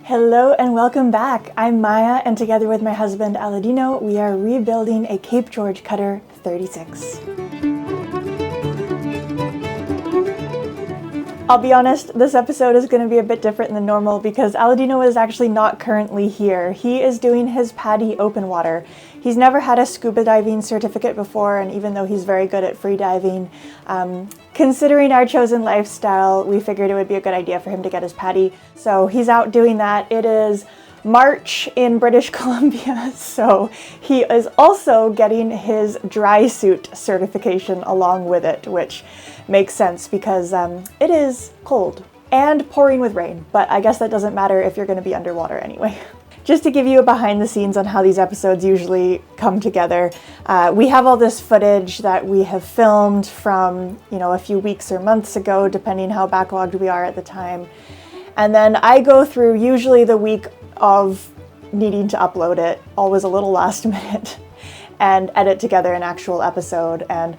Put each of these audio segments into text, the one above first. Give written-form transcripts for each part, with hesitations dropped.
Hello and welcome back. I'm Maya, and together with my husband Aladino, we are rebuilding a Cape George Cutter 36. I'll be honest, this episode is going to be a bit different than normal because Aladino is actually not currently here. He is doing his PADI open water. He's never had a scuba diving certificate before, and even though he's very good at free diving, considering our chosen lifestyle, we figured it would be a good idea for him to get his PADI. So he's out doing that. It is March in British Columbia, so he is also getting his dry suit certification along with it, which makes sense because it is cold and pouring with rain, but I guess that doesn't matter if you're going to be underwater anyway. Just to give you a behind the scenes on how these episodes usually come together, we have all this footage that we have filmed from, a few weeks or months ago, depending how backlogged we are at the time. And then I go through usually the week of needing to upload it, always a little last minute, and edit together an actual episode. And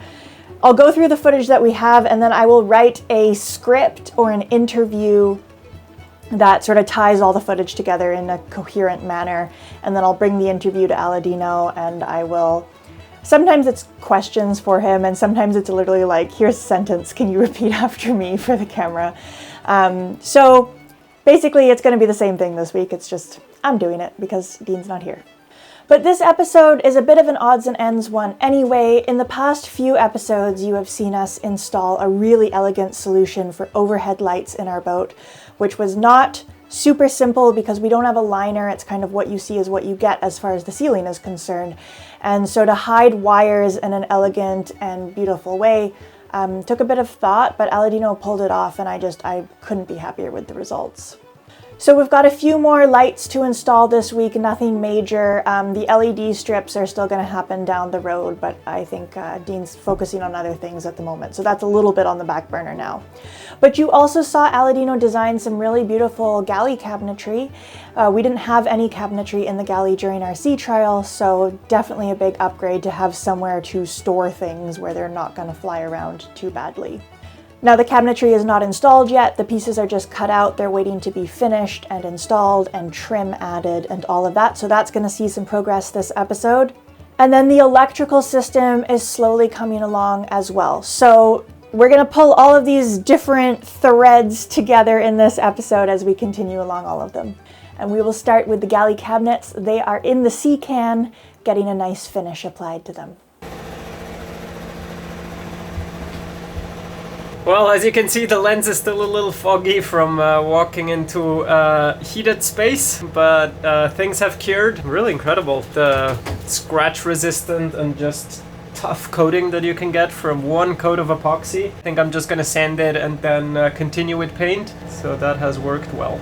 I'll go through the footage that we have, and then I will write a script or an interview that sort of ties all the footage together in a coherent manner. And then I'll bring the interview to Aladino, and I will, sometimes it's questions for him, and sometimes it's literally like, here's a sentence, can you repeat after me for the camera? So basically it's going to be the same thing this week. It's just, I'm doing it because Dean's not here. But this episode is a bit of an odds and ends one anyway. In the past few episodes, you have seen us install a really elegant solution for overhead lights in our boat, which was not super simple because we don't have a liner. It's kind of what you see is what you get as far as the ceiling is concerned. And so to hide wires in an elegant and beautiful way took a bit of thought, but Aladino pulled it off, and I couldn't be happier with the results. So we've got a few more lights to install this week, nothing major. The LED strips are still going to happen down the road, but I think Dean's focusing on other things at the moment. So that's a little bit on the back burner now. But you also saw Aladino design some really beautiful galley cabinetry. We didn't have any cabinetry in the galley during our sea trial, so definitely a big upgrade to have somewhere to store things where they're not going to fly around too badly. Now the cabinetry is not installed yet, the pieces are just cut out, they're waiting to be finished and installed and trim added and all of that, so that's going to see some progress this episode. And then the electrical system is slowly coming along as well. So we're going to pull all of these different threads together in this episode as we continue along all of them. And we will start with the galley cabinets. They are in the sea can, getting a nice finish applied to them. Well, as you can see, the lens is still a little foggy from walking into heated space, but things have cured. Really incredible. The scratch resistant and just tough coating that you can get from one coat of epoxy. I think I'm just gonna sand it and then continue with paint. So that has worked well.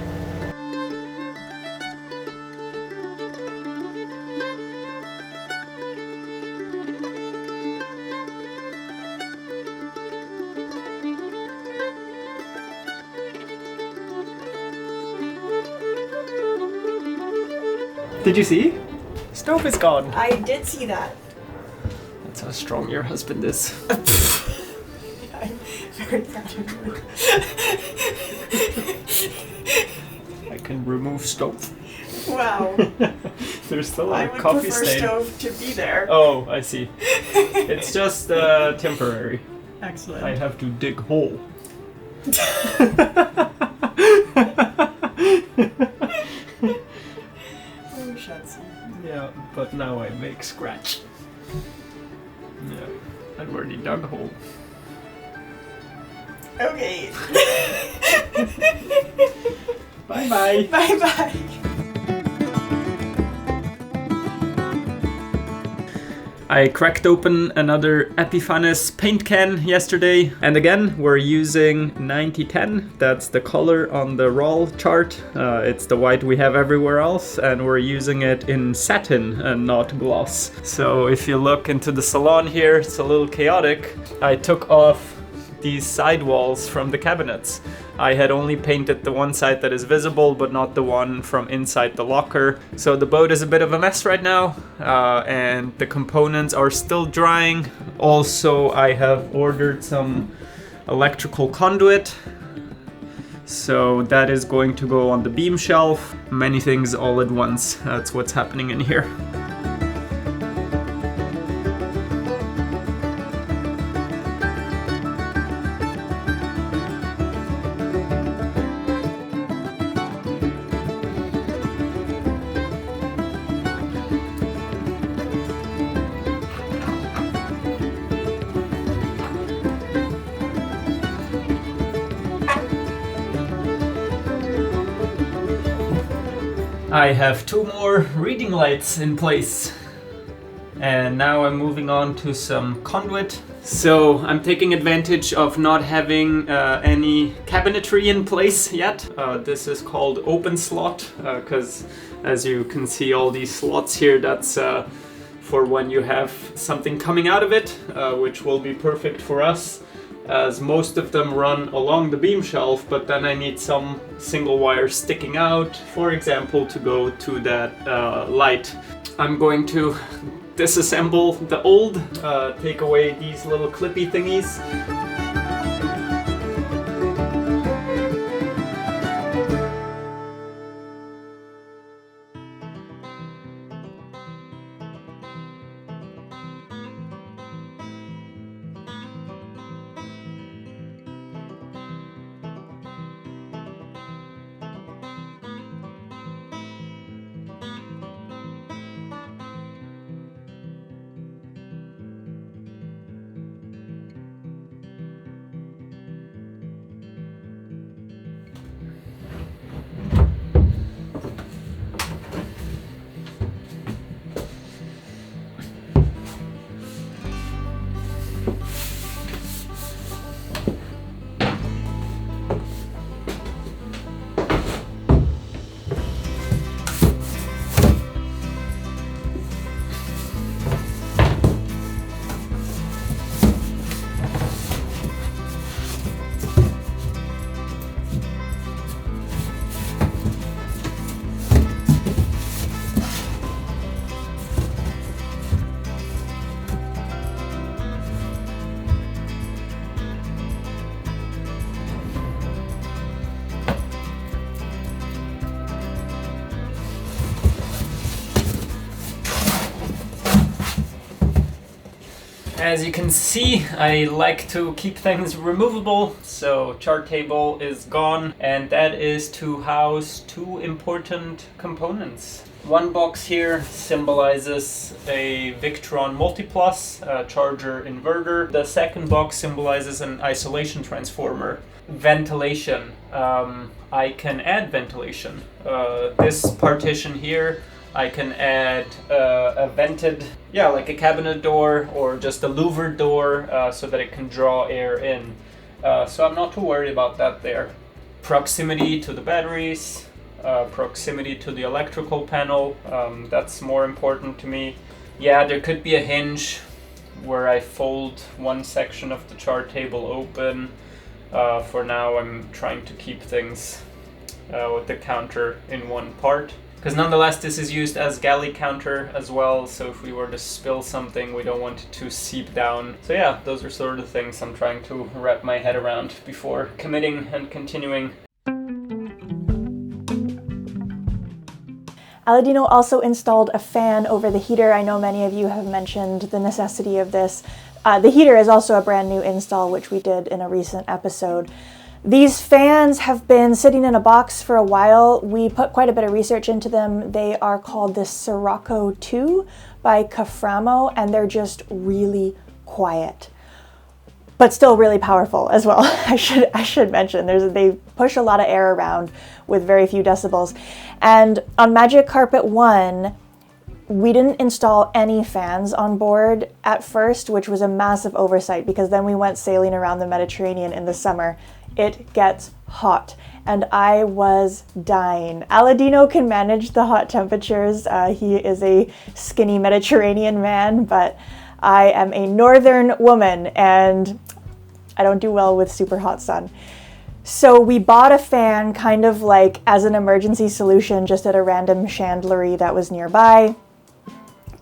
Did you see? Stove is gone. I did see that. That's how strong your husband is. I'm very proud of you. I can remove stove. Wow. There's still a coffee stain. I would prefer stove to be there. Oh, I see. It's just temporary. Excellent. I have to dig hole. Yeah, but now I make scratch. Yeah, I've already dug hole. Okay. Bye bye. Bye bye. I cracked open another Epiphanes paint can yesterday, and again we're using 9010. That's the color on the roll chart. It's the white we have everywhere else, and we're using it in satin and not gloss. So if you look into the salon here, it's a little chaotic. I took off these side walls from the cabinets. I had only painted the one side that is visible, but not the one from inside the locker. So the boat is a bit of a mess right now, and the components are still drying. Also, I have ordered some electrical conduit So that is going to go on the beam shelf. Many things all at once. That's what's happening in here. I have 2 more reading lights in place. And now I'm moving on to some conduit. So I'm taking advantage of not having any cabinetry in place yet. This is called open slot, because as you can see all these slots here, that's for when you have something coming out of it, which will be perfect for us, as most of them run along the beam shelf, but then I need some single wire sticking out, for example, to go to that light. I'm going to disassemble the old, take away these little clippy thingies. As you can see, I like to keep things removable, so chart table is gone, and that is to house 2 important components. One box here symbolizes a Victron Multiplus charger inverter. The second box symbolizes an isolation transformer. Ventilation. I can add ventilation. This partition here, I can add a vented, like a cabinet door or just a louvered door, so that it can draw air in. So I'm not too worried about that there. Proximity to the batteries, proximity to the electrical panel, that's more important to me. Yeah, there could be a hinge where I fold one section of the chart table open. For now I'm trying to keep things with the counter in one part. Because nonetheless, this is used as galley counter as well, so if we were to spill something, we don't want it to seep down. So yeah, those are sort of the things I'm trying to wrap my head around before committing and continuing. Aladino also installed a fan over the heater. I know many of you have mentioned the necessity of this. The heater is also a brand new install, which we did in a recent episode. These fans have been sitting in a box for a while. We put quite a bit of research into them. They are called the Sirocco 2 by Caframo, and they're just really quiet, but still really powerful as well. I should mention, they push a lot of air around with very few decibels. And on Magic Carpet 1, we didn't install any fans on board at first, which was a massive oversight because then we went sailing around the Mediterranean in the summer. It gets hot, and I was dying. Aladino can manage the hot temperatures. He is a skinny Mediterranean man, but I am a northern woman, and I don't do well with super hot sun. So we bought a fan kind of like as an emergency solution just at a random chandlery that was nearby,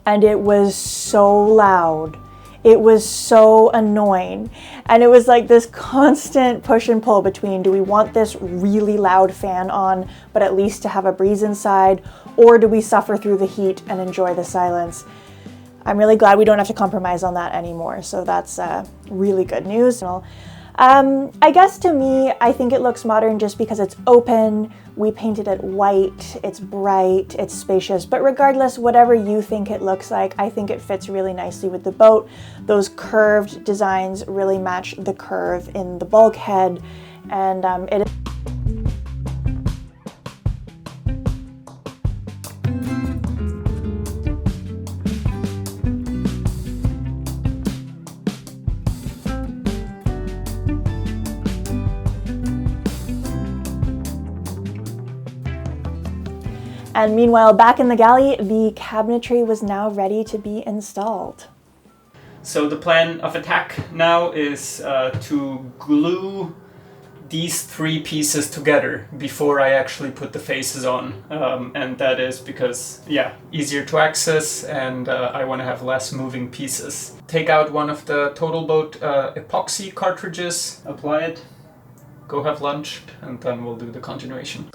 and it was so loud. It was so annoying. And it was like this constant push and pull between, do we want this really loud fan on, but at least to have a breeze inside, or do we suffer through the heat and enjoy the silence? I'm really glad we don't have to compromise on that anymore, so that's really good news. I guess to me, I think it looks modern just because it's open, we painted it white, it's bright, it's spacious, but regardless, whatever you think it looks like, I think it fits really nicely with the boat. Those curved designs really match the curve in the bulkhead, and it And meanwhile, back in the galley, the cabinetry was now ready to be installed. So the plan of attack now is to glue these three pieces together before I actually put the faces on. And that is because, yeah, easier to access, and I want to have less moving pieces. Take out one of the Total Boat epoxy cartridges, apply it, go have lunch, and then we'll do the continuation.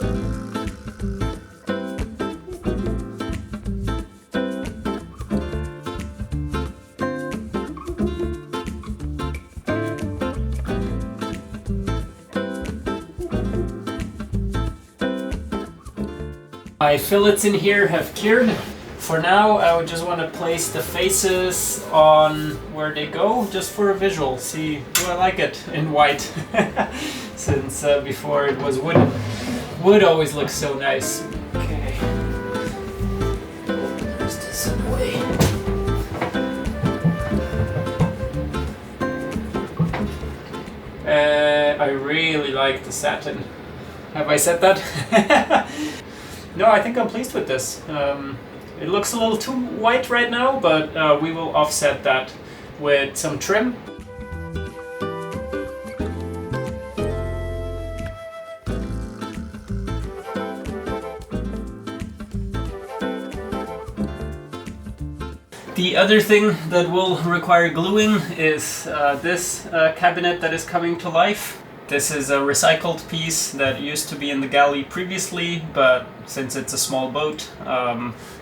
My fillets in here have cured. For now, I would just want to place the faces on where they go, just for a visual. See, do I like it in white? Since before it was wood. Wood always looks so nice. Okay. There's this in the way. I really like the satin. Have I said that? No, I think I'm pleased with this. It looks a little too white right now, but we will offset that with some trim. The other thing that will require gluing is this cabinet that is coming to life. This is a recycled piece that used to be in the galley previously, but since it's a small boat,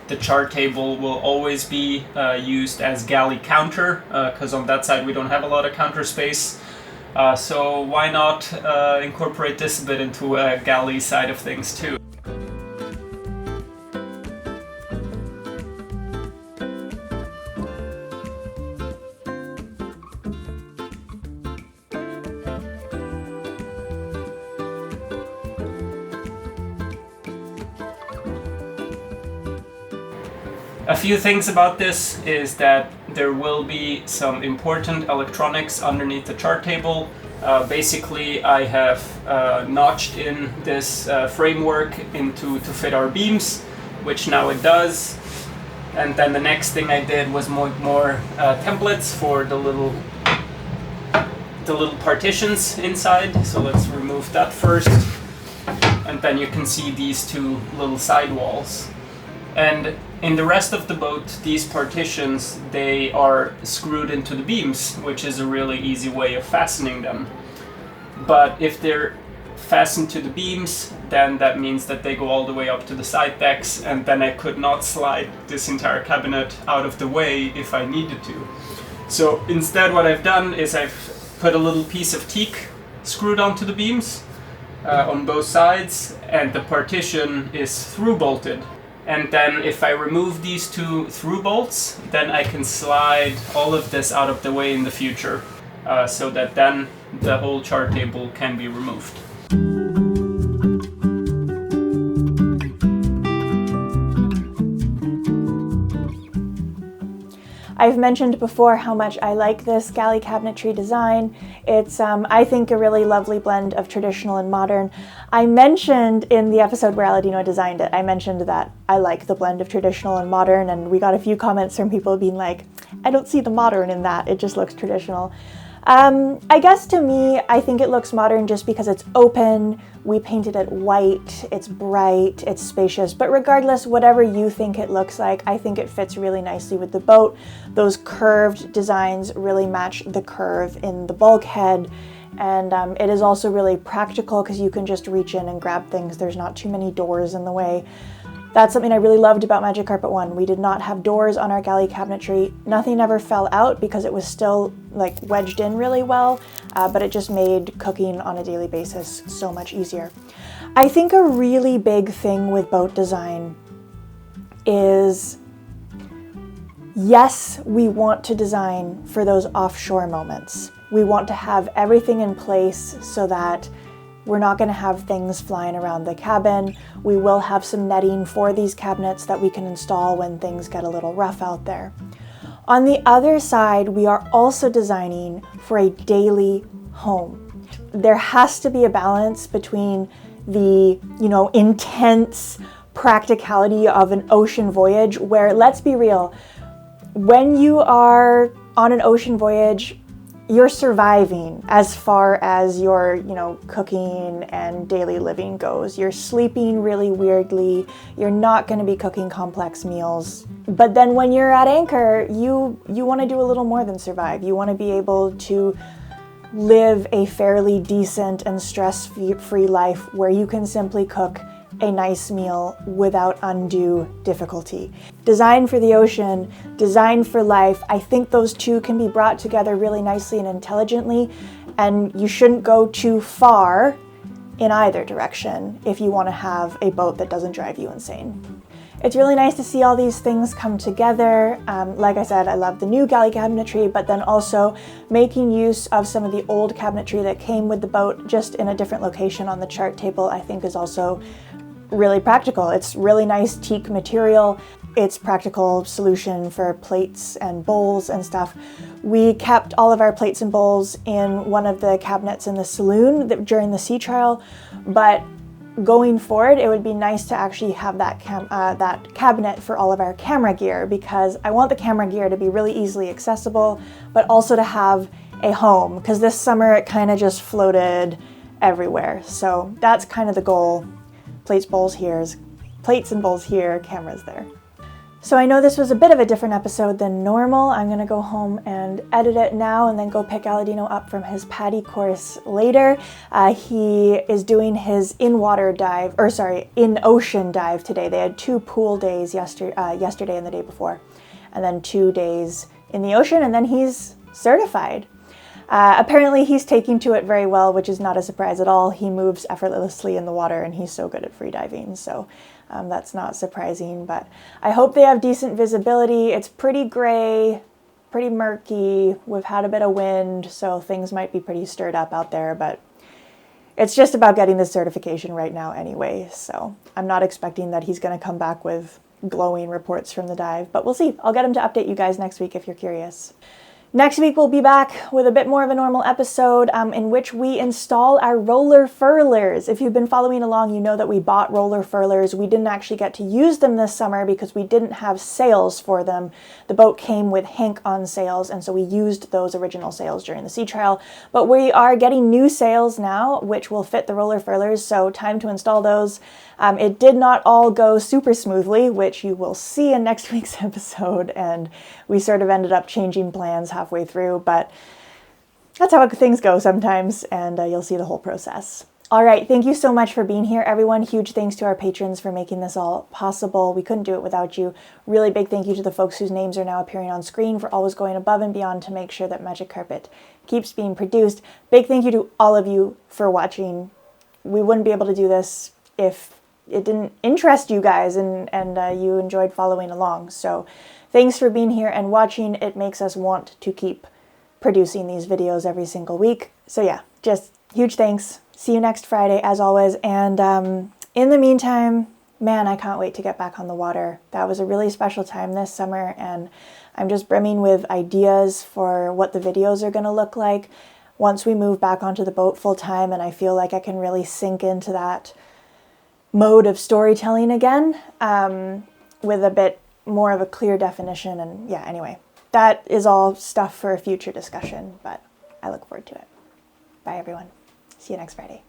the chart table will always be used as galley counter, because on that side we don't have a lot of counter space. So why not incorporate this a bit into a galley side of things too. A few things about this is that there will be some important electronics underneath the chart table. Basically, I have notched in this framework to fit our beams, which now it does. And then the next thing I did was more templates for the little partitions inside. So let's remove that first. And then you can see these two little side walls. And in the rest of the boat, these partitions, they are screwed into the beams, which is a really easy way of fastening them. But if they're fastened to the beams, then that means that they go all the way up to the side decks, and then I could not slide this entire cabinet out of the way if I needed to. So instead what I've done is I've put a little piece of teak screwed onto the beams on both sides, and the partition is through bolted. And then if I remove these two through bolts, then I can slide all of this out of the way in the future, so that then the whole chart table can be removed. I've mentioned before how much I like this galley cabinetry design. It's, I think, a really lovely blend of traditional and modern. I mentioned in the episode where Aladino designed it, I mentioned that I like the blend of traditional and modern, and we got a few comments from people being like, I don't see the modern in that, it just looks traditional. I guess to me, I think it looks modern just because it's open, we painted it white, it's bright, it's spacious, but regardless, whatever you think it looks like, I think it fits really nicely with the boat. Those curved designs really match the curve in the bulkhead, and it is also really practical because you can just reach in and grab things. There's not too many doors in the way. That's something I really loved about Magic Carpet 1. We did not have doors on our galley cabinetry. Nothing ever fell out because it was still like wedged in really well, but it just made cooking on a daily basis so much easier. I think a really big thing with boat design is, yes, we want to design for those offshore moments. We want to have everything in place so that we're not going to have things flying around the cabin. We will have some netting for these cabinets that we can install when things get a little rough out there. On the other side, we are also designing for a daily home. There has to be a balance between the, intense practicality of an ocean voyage where, let's be real, when you are on an ocean voyage, you're surviving as far as your, cooking and daily living goes. You're sleeping really weirdly. You're not going to be cooking complex meals. But then when you're at anchor, you want to do a little more than survive. You want to be able to live a fairly decent and stress-free life where you can simply cook a nice meal without undue difficulty. Designed for the ocean, designed for life, I think those two can be brought together really nicely and intelligently, and you shouldn't go too far in either direction if you want to have a boat that doesn't drive you insane. It's really nice to see all these things come together. Like I said, I love the new galley cabinetry, but then also making use of some of the old cabinetry that came with the boat just in a different location on the chart table, I think is also really practical. It's really nice teak material. It's practical solution for plates and bowls and stuff. We kept all of our plates and bowls in one of the cabinets in the saloon during the sea trial, but going forward, it would be nice to actually have that cabinet for all of our camera gear, because I want the camera gear to be really easily accessible, but also to have a home, because this summer it kind of just floated everywhere. So that's kind of the goal. Plates and bowls here, cameras there. So I know this was a bit of a different episode than normal. I'm gonna go home and edit it now and then go pick Aladino up from his PADI course later. He is doing his in-ocean dive today. They had 2 pool days yesterday and the day before, and then 2 days in the ocean, and then he's certified. Apparently he's taking to it very well, which is not a surprise at all. He moves effortlessly in the water and he's so good at free diving, so that's not surprising. But I hope they have decent visibility. It's pretty gray, pretty murky. We've had a bit of wind, so things might be pretty stirred up out there, but it's just about getting the certification right now anyway, so I'm not expecting that he's going to come back with glowing reports from the dive, but we'll see. I'll get him to update you guys next week if you're curious. Next week, we'll be back with a bit more of a normal episode in which we install our roller furlers. If you've been following along, you know that we bought roller furlers. We didn't actually get to use them this summer because we didn't have sails for them. The boat came with Hank-on sails, and so we used those original sails during the sea trial. But we are getting new sails now, which will fit the roller furlers, so time to install those. It did not all go super smoothly, which you will see in next week's episode, and we sort of ended up changing plans halfway through, but that's how things go sometimes, and you'll see the whole process. All right, thank you so much for being here, everyone. Huge thanks to our patrons for making this all possible. We couldn't do it without you. Really big thank you to the folks whose names are now appearing on screen for always going above and beyond to make sure that Magic Carpet keeps being produced. Big thank you to all of you for watching. We wouldn't be able to do this if it didn't interest you guys and you enjoyed following along. So thanks for being here and watching. It makes us want to keep producing these videos every single week. So yeah, just huge thanks. See you next Friday as always. And in the meantime, man, I can't wait to get back on the water. That was a really special time this summer, and I'm just brimming with ideas for what the videos are going to look like once we move back onto the boat full time, and I feel like I can really sink into that mode of storytelling again with a bit more of a clear definition. And yeah, anyway, that is all stuff for a future discussion, but I look forward to it. Bye, everyone. See you next Friday.